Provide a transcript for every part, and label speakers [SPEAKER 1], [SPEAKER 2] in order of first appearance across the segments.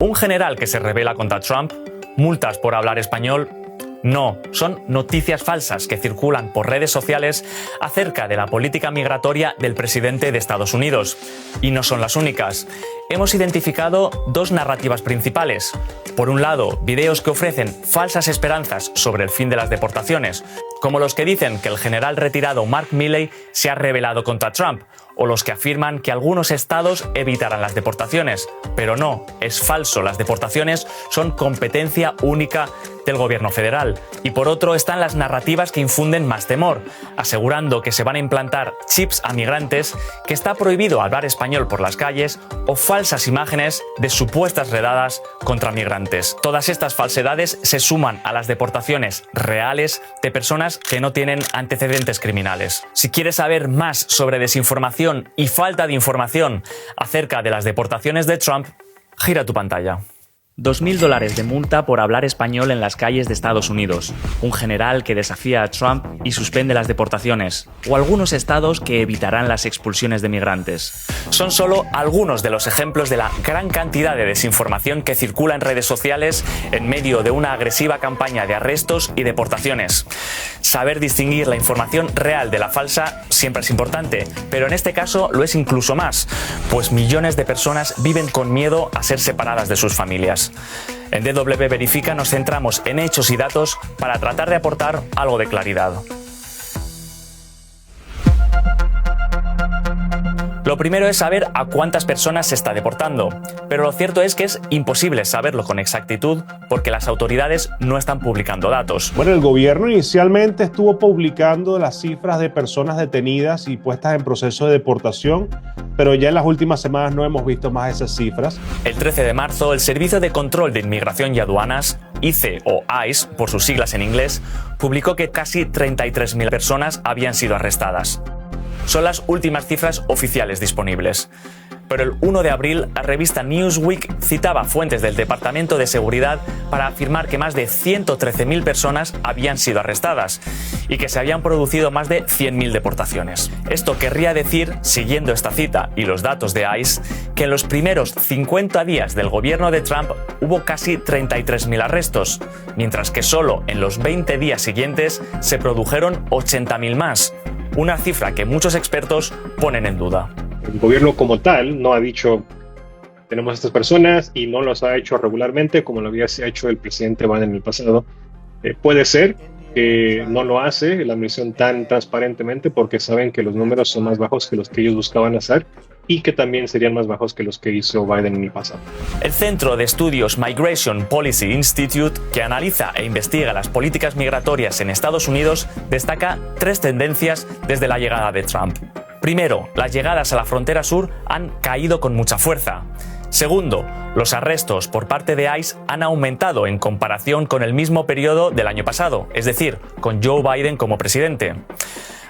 [SPEAKER 1] ¿Un general que se rebela contra Trump? ¿Multas por hablar español? No, son noticias falsas que circulan por redes sociales acerca de la política migratoria del presidente de Estados Unidos. Y no son las únicas. Hemos identificado dos narrativas principales. Por un lado, videos que ofrecen falsas esperanzas sobre el fin de las deportaciones, como los que dicen que el general retirado Mark Milley se ha rebelado contra Trump, o los que afirman que algunos estados evitarán las deportaciones. Pero no, es falso, las deportaciones son competencia única del gobierno federal. Y por otro están las narrativas que infunden más temor, asegurando que se van a implantar chips a migrantes, que está prohibido hablar español por las calles, o falsas imágenes de supuestas redadas contra migrantes. Todas estas falsedades se suman a las deportaciones reales de personas que no tienen antecedentes criminales. Si quieres saber más sobre desinformación y falta de información acerca de las deportaciones de Trump, gira tu pantalla. $2.000 de multa por hablar español en las calles de Estados Unidos, un general que desafía a Trump y suspende las deportaciones, o algunos estados que evitarán las expulsiones de migrantes. Son solo algunos de los ejemplos de la gran cantidad de desinformación que circula en redes sociales en medio de una agresiva campaña de arrestos y deportaciones. Saber distinguir la información real de la falsa siempre es importante, pero en este caso lo es incluso más, pues millones de personas viven con miedo a ser separadas de sus familias. En DW Verifica nos centramos en hechos y datos para tratar de aportar algo de claridad. Lo primero es saber a cuántas personas se está deportando, pero lo cierto es que es imposible saberlo con exactitud porque las autoridades no están publicando datos.
[SPEAKER 2] Bueno, el gobierno inicialmente estuvo publicando las cifras de personas detenidas y puestas en proceso de deportación, pero ya en las últimas semanas no hemos visto más esas cifras.
[SPEAKER 1] El 13 de marzo, el Servicio de Control de Inmigración y Aduanas, ICE o ICE por sus siglas en inglés, publicó que casi 33.000 personas habían sido arrestadas. Son las últimas cifras oficiales disponibles. Pero el 1 de abril, la revista Newsweek citaba fuentes del Departamento de Seguridad para afirmar que más de 113.000 personas habían sido arrestadas y que se habían producido más de 100.000 deportaciones. Esto querría decir, siguiendo esta cita y los datos de ICE, que en los primeros 50 días del gobierno de Trump hubo casi 33.000 arrestos, mientras que solo en los 20 días siguientes se produjeron 80.000 más. Una cifra que muchos expertos ponen en duda.
[SPEAKER 3] El gobierno como tal no ha dicho tenemos estas personas y no los ha hecho regularmente como lo había hecho el presidente Biden en el pasado. Puede ser que no lo hace la administración tan transparentemente porque saben que los números son más bajos que los que ellos buscaban hacer y que también serían más bajos que los que hizo Biden en el pasado.
[SPEAKER 1] El Centro de Estudios Migration Policy Institute, que analiza e investiga las políticas migratorias en Estados Unidos, destaca tres tendencias desde la llegada de Trump. Primero, las llegadas a la frontera sur han caído con mucha fuerza. Segundo, los arrestos por parte de ICE han aumentado en comparación con el mismo periodo del año pasado, es decir, con Joe Biden como presidente.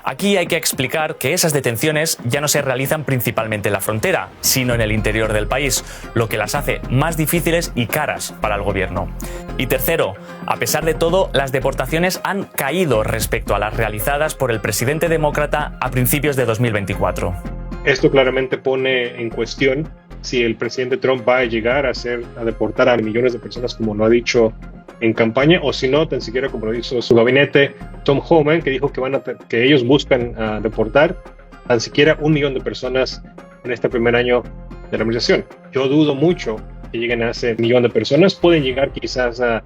[SPEAKER 1] Aquí hay que explicar que esas detenciones ya no se realizan principalmente en la frontera, sino en el interior del país, lo que las hace más difíciles y caras para el gobierno. Y tercero, a pesar de todo, las deportaciones han caído respecto a las realizadas por el presidente demócrata a principios de 2024.
[SPEAKER 3] Esto claramente pone en cuestión si el presidente Trump va a llegar a deportar a millones de personas como lo ha dicho en campaña, o si no, tan siquiera como lo hizo su gabinete, Tom Homan, que dijo que ellos buscan deportar tan siquiera 1 millón de personas en este primer año de la administración. Yo dudo mucho que lleguen a ese 1 millón de personas. Pueden llegar quizás a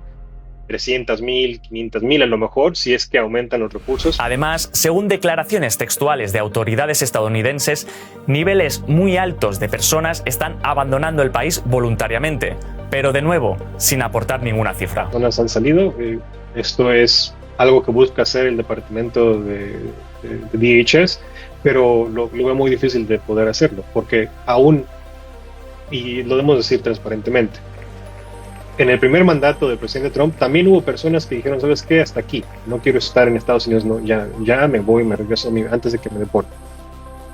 [SPEAKER 3] 300.000, 500.000 a lo mejor, si es que aumentan los recursos.
[SPEAKER 1] Además, según declaraciones textuales de autoridades estadounidenses, niveles muy altos de personas están abandonando el país voluntariamente, pero de nuevo, sin aportar ninguna cifra.
[SPEAKER 3] Personas han salido. Esto es algo que busca hacer el departamento de DHS, pero lo veo muy difícil de poder hacerlo, porque aún, y lo debemos decir transparentemente, en el primer mandato del presidente Trump también hubo personas que dijeron, ¿sabes qué? Hasta aquí, no quiero estar en Estados Unidos, no, ya me voy, me regreso antes de que me deporten.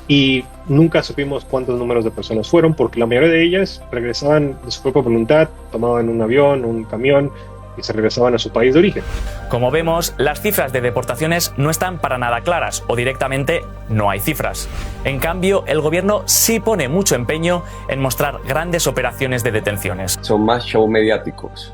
[SPEAKER 3] Y nunca supimos cuántos números de personas fueron, porque la mayoría de ellas regresaban de su propia voluntad, tomaban un avión, un camión, y se regresaban a su país de origen.
[SPEAKER 1] Como vemos, las cifras de deportaciones no están para nada claras o directamente no hay cifras. En cambio, el gobierno sí pone mucho empeño en mostrar grandes operaciones de detenciones.
[SPEAKER 4] Son más shows mediáticos,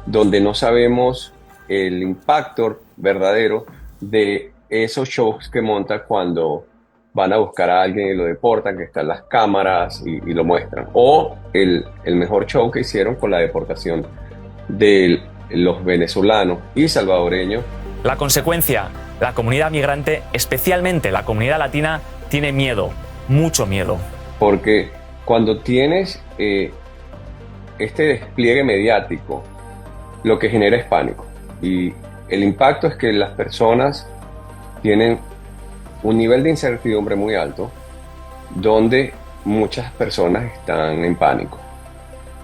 [SPEAKER 4] donde no sabemos el impacto verdadero de esos shows que montan cuando van a buscar a alguien y lo deportan, que están las cámaras y lo muestran. O el mejor show que hicieron con la deportación de los venezolanos y salvadoreños.
[SPEAKER 1] La consecuencia, la comunidad migrante, especialmente la comunidad latina, tiene miedo, mucho miedo.
[SPEAKER 4] Porque cuando tienes este despliegue mediático, lo que genera es pánico. Y el impacto es que las personas tienen un nivel de incertidumbre muy alto, donde muchas personas están en pánico.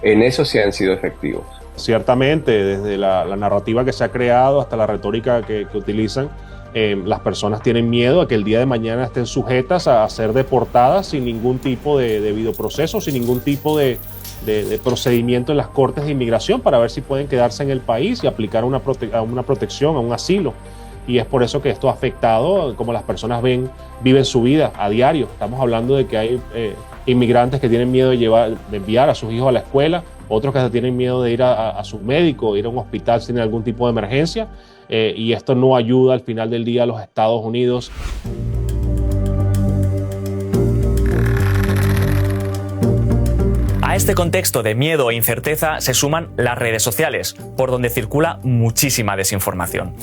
[SPEAKER 4] En eso sí han sido efectivos.
[SPEAKER 2] Ciertamente, desde la narrativa que se ha creado hasta la retórica que utilizan, las personas tienen miedo a que el día de mañana estén sujetas a ser deportadas sin ningún tipo de debido proceso, sin ningún tipo de procedimiento en las cortes de inmigración para ver si pueden quedarse en el país y aplicar una protección, a un asilo. Y es por eso que esto ha afectado como las personas viven su vida a diario. Estamos hablando de que hay inmigrantes que tienen miedo de enviar a sus hijos a la escuela, otros que tienen miedo de ir a su médico, ir a un hospital si tienen algún tipo de emergencia, y esto no ayuda al final del día a los Estados Unidos.
[SPEAKER 1] A este contexto de miedo e incerteza se suman las redes sociales, por donde circula muchísima desinformación.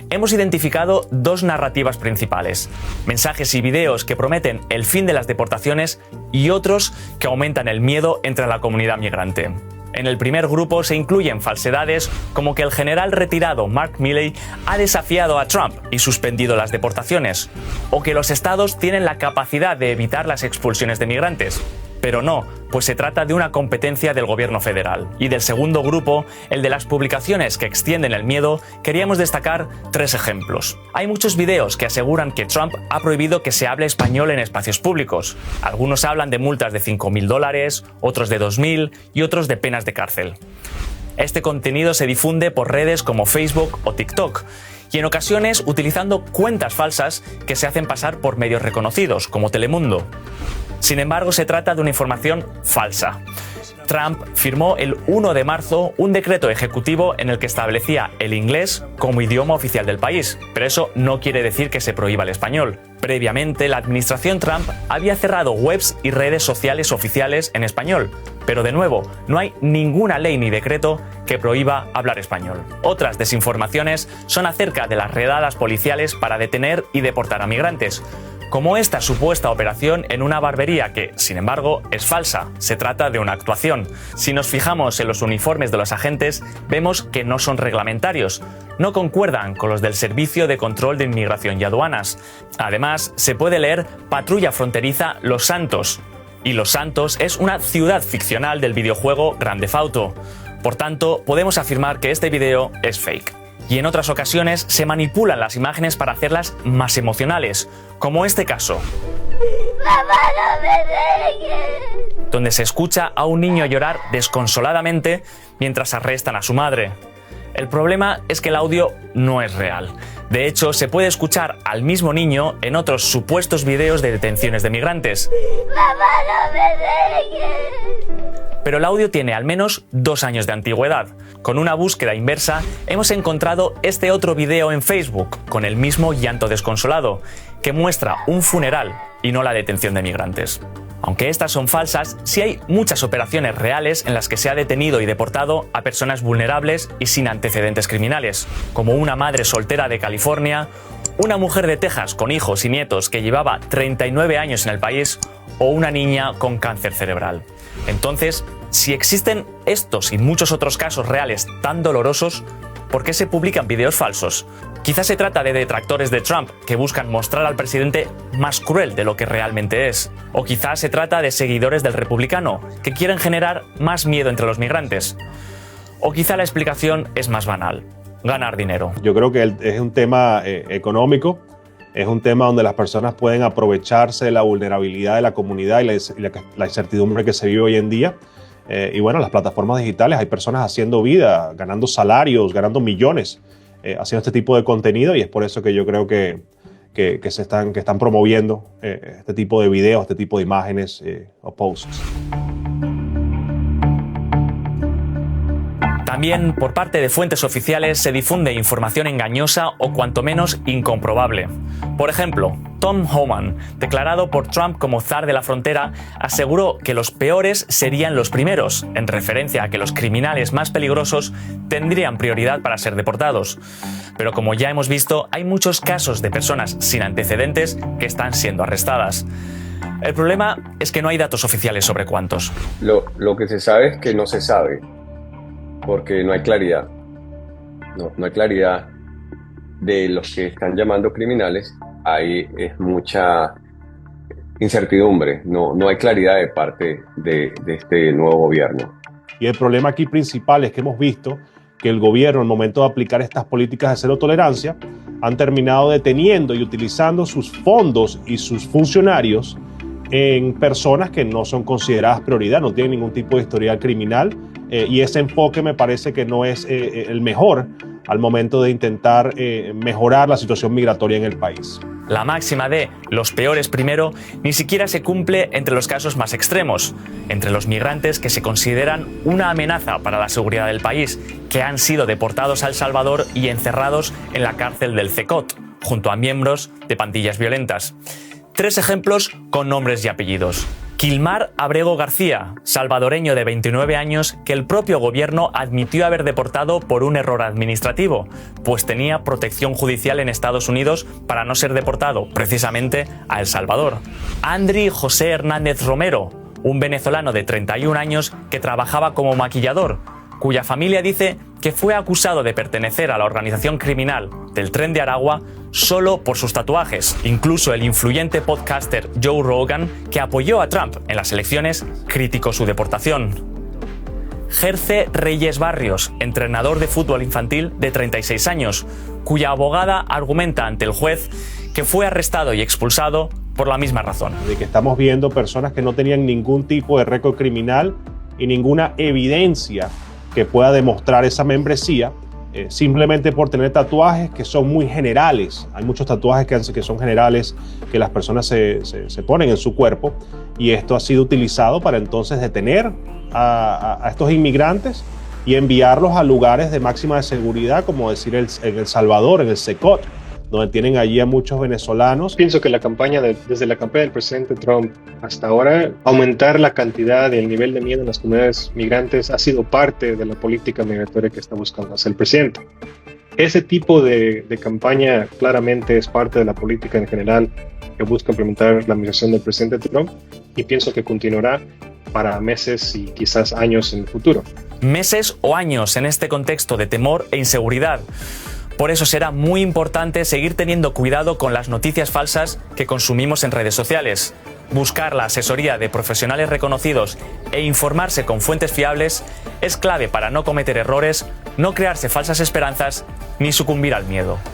[SPEAKER 1] Hemos identificado dos narrativas principales: mensajes y videos que prometen el fin de las deportaciones y otros que aumentan el miedo entre la comunidad migrante. En el primer grupo se incluyen falsedades como que el general retirado Mark Milley ha desafiado a Trump y suspendido las deportaciones, o que los estados tienen la capacidad de evitar las expulsiones de migrantes. Pero no, pues se trata de una competencia del gobierno federal. Y del segundo grupo, el de las publicaciones que extienden el miedo, queríamos destacar 3 ejemplos. Hay muchos videos que aseguran que Trump ha prohibido que se hable español en espacios públicos. Algunos hablan de multas de $5.000, otros de $2.000 y otros de penas de cárcel. Este contenido se difunde por redes como Facebook o TikTok, y en ocasiones utilizando cuentas falsas que se hacen pasar por medios reconocidos, como Telemundo. Sin embargo, se trata de una información falsa. Trump firmó el 1 de marzo un decreto ejecutivo en el que establecía el inglés como idioma oficial del país, pero eso no quiere decir que se prohíba el español. Previamente, la administración Trump había cerrado webs y redes sociales oficiales en español, pero de nuevo, no hay ninguna ley ni decreto que prohíba hablar español. Otras desinformaciones son acerca de las redadas policiales para detener y deportar a migrantes, como esta supuesta operación en una barbería que, sin embargo, es falsa. Se trata de una actuación. Si nos fijamos en los uniformes de los agentes, vemos que no son reglamentarios. No concuerdan con los del Servicio de Control de Inmigración y Aduanas. Además, se puede leer Patrulla Fronteriza Los Santos. Y Los Santos es una ciudad ficcional del videojuego Grand Theft Auto. Por tanto, podemos afirmar que este video es fake. Y en otras ocasiones se manipulan las imágenes para hacerlas más emocionales, como este caso,
[SPEAKER 5] ¡Mamá, no me dejes!
[SPEAKER 1] donde se escucha a un niño llorar desconsoladamente mientras arrestan a su madre. El problema es que el audio no es real. De hecho, se puede escuchar al mismo niño en otros supuestos videos de detenciones de migrantes.
[SPEAKER 5] ¡Mamá, no me dejes!
[SPEAKER 1] Pero el audio tiene al menos 2 años de antigüedad. Con una búsqueda inversa, hemos encontrado este otro video en Facebook, con el mismo llanto desconsolado, que muestra un funeral y no la detención de migrantes. Aunque estas son falsas, sí hay muchas operaciones reales en las que se ha detenido y deportado a personas vulnerables y sin antecedentes criminales, como una madre soltera de California, una mujer de Texas con hijos y nietos que llevaba 39 años en el país, o una niña con cáncer cerebral. Entonces, si existen estos y muchos otros casos reales tan dolorosos, ¿por qué se publican videos falsos? Quizás se trata de detractores de Trump que buscan mostrar al presidente más cruel de lo que realmente es. O quizás se trata de seguidores del republicano que quieren generar más miedo entre los migrantes. O quizá la explicación es más banal: ganar dinero.
[SPEAKER 2] Yo creo que es un tema económico. Es un tema donde las personas pueden aprovecharse de la vulnerabilidad de la comunidad y la incertidumbre que se vive hoy en día. Y bueno, las plataformas digitales, hay personas haciendo vida, ganando salarios, ganando millones, haciendo este tipo de contenido, y es por eso que yo creo que están promoviendo este tipo de videos, este tipo de imágenes o posts.
[SPEAKER 1] También por parte de fuentes oficiales se difunde información engañosa o cuanto menos incomprobable. Por ejemplo, Tom Homan, declarado por Trump como zar de la frontera, aseguró que los peores serían los primeros, en referencia a que los criminales más peligrosos tendrían prioridad para ser deportados. Pero como ya hemos visto, hay muchos casos de personas sin antecedentes que están siendo arrestadas. El problema es que no hay datos oficiales sobre cuántos.
[SPEAKER 4] Lo que se sabe es que no se sabe, porque no hay claridad. No hay claridad de los que están llamando criminales. Ahí es mucha incertidumbre. No hay claridad de parte de este nuevo gobierno.
[SPEAKER 2] Y el problema aquí principal es que hemos visto que el gobierno, al momento de aplicar estas políticas de cero tolerancia, han terminado deteniendo y utilizando sus fondos y sus funcionarios en personas que no son consideradas prioridad, no tienen ningún tipo de historial criminal, y ese enfoque me parece que no es el mejor al momento de intentar mejorar la situación migratoria en el país.
[SPEAKER 1] La máxima de los peores primero ni siquiera se cumple entre los casos más extremos, entre los migrantes que se consideran una amenaza para la seguridad del país, que han sido deportados a El Salvador y encerrados en la cárcel del CECOT, junto a miembros de pandillas violentas. 3 ejemplos con nombres y apellidos. Quilmar Abrego García, salvadoreño de 29 años que el propio gobierno admitió haber deportado por un error administrativo, pues tenía protección judicial en Estados Unidos para no ser deportado precisamente a El Salvador. Andri José Hernández Romero, un venezolano de 31 años que trabajaba como maquillador, cuya familia dice que fue acusado de pertenecer a la organización criminal del Tren de Aragua solo por sus tatuajes. Incluso el influyente podcaster Joe Rogan, que apoyó a Trump en las elecciones, criticó su deportación. Gerce Reyes Barrios, entrenador de fútbol infantil de 36 años, cuya abogada argumenta ante el juez que fue arrestado y expulsado por la misma razón.
[SPEAKER 2] De que estamos viendo personas que no tenían ningún tipo de récord criminal y ninguna evidencia que pueda demostrar esa membresía, simplemente por tener tatuajes que son muy generales. Hay muchos tatuajes que son generales que las personas se ponen en su cuerpo, y esto ha sido utilizado para entonces detener a estos inmigrantes y enviarlos a lugares de máxima seguridad, como decir en El Salvador, en el CECOT, donde tienen allí a muchos venezolanos.
[SPEAKER 3] Pienso que desde la campaña del presidente Trump hasta ahora, aumentar la cantidad y el nivel de miedo en las comunidades migrantes ha sido parte de la política migratoria que está buscando hacer el presidente. Ese tipo de campaña claramente es parte de la política en general que busca implementar la administración del presidente Trump, y pienso que continuará para meses y quizás años en el futuro.
[SPEAKER 1] Meses o años en este contexto de temor e inseguridad. Por eso será muy importante seguir teniendo cuidado con las noticias falsas que consumimos en redes sociales. Buscar la asesoría de profesionales reconocidos e informarse con fuentes fiables es clave para no cometer errores, no crearse falsas esperanzas ni sucumbir al miedo.